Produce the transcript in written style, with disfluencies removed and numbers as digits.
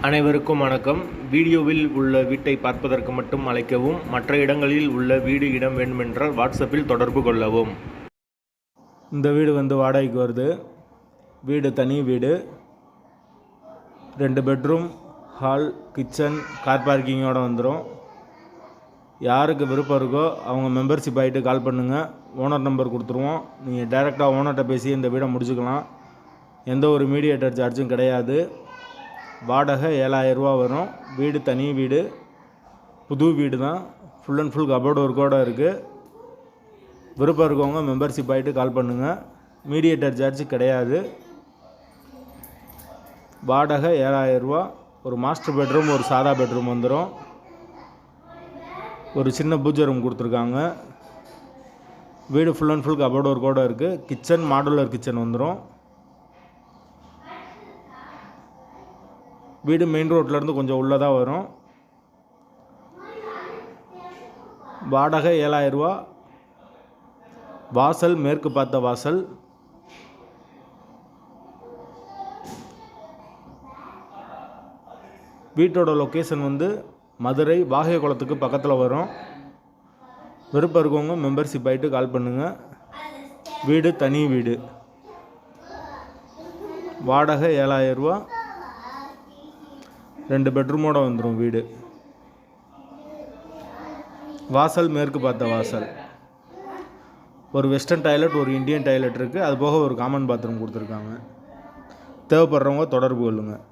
அனைவருக்கும் வணக்கம். வீடியோவில் உள்ள வீட்டை பார்ப்பதற்கு மட்டும் அழைக்கவும். மற்ற இடங்களில் உள்ள வீடு இடம் வேண்டுமென்றால் வாட்ஸ்அப்பில் தொடர்பு கொள்ளவும். இந்த வீடு வாடகைக்கு வருது. வீடு தனி வீடு, 2 பெட்ரூம், ஹால், கிச்சன், கார் பார்க்கிங்கோடு வந்துடும். யாருக்கு விருப்பம் இருக்கோ அவங்க மெம்பர்ஷிப் ஆகிட்டு கால் பண்ணுங்கள். ஓனர் நம்பர் கொடுத்துருவோம். நீங்கள் டைரெக்டாக ஓனர்கிட்ட பேசி இந்த வீடை முடிச்சுக்கலாம். எந்த ஒரு மீடியேட்டர் சார்ஜும் கிடையாது. வாடகை 7000 ரூபா வரும். வீடு தனி வீடு, புது வீடு தான். ஃபுல் அண்ட் ஃபுல் கபோர்டு ஒர்க்கோடு இருக்குது. விருப்பம் இருக்கவங்க மெம்பர்ஷிப் ஆகிட்டு கால் பண்ணுங்கள். மீடியேட்டர் சார்ஜ் கிடையாது. வாடகை 7000 ரூபா. ஒரு மாஸ்டர் பெட்ரூம், ஒரு சாதா பெட்ரூம் வந்துடும். ஒரு சின்ன பூஜை ரூம் கொடுத்துருக்காங்க. வீடு ஃபுல் அண்ட் ஃபுல் கபோர்டு ஒர்க்கோடு இருக்குது. கிச்சன் மாடுலர் கிச்சன் வந்துடும். வீடு மெயின் ரோட்லேருந்து கொஞ்சம் உள்ளதாக வரும். வாடகை 7000 ரூபா. வாசல் மேற்கு பார்த்த வாசல். வீட்டோட லொக்கேஷன் மதுரை வாகை குளத்துக்கு பக்கத்தில் வரும். விருப்பம் இருக்கவங்க மெம்பர்ஷிப் ஆகிட்டு கால் பண்ணுங்கள். வீடு தனி வீடு. வாடகை 7000 ரூபா. 2 பெட்ரூமோடு வந்துடும் வீடு. வாசல் மேற்கு பார்த்த வாசல். ஒரு வெஸ்டர்ன் டாய்லெட், ஒரு இந்தியன் டாய்லெட் இருக்குது. அது போக ஒரு காமன் பாத்ரூம் கொடுத்துருக்காங்க. தேவைப்படுறவங்க தொடர்பு கொள்ளுங்கள்.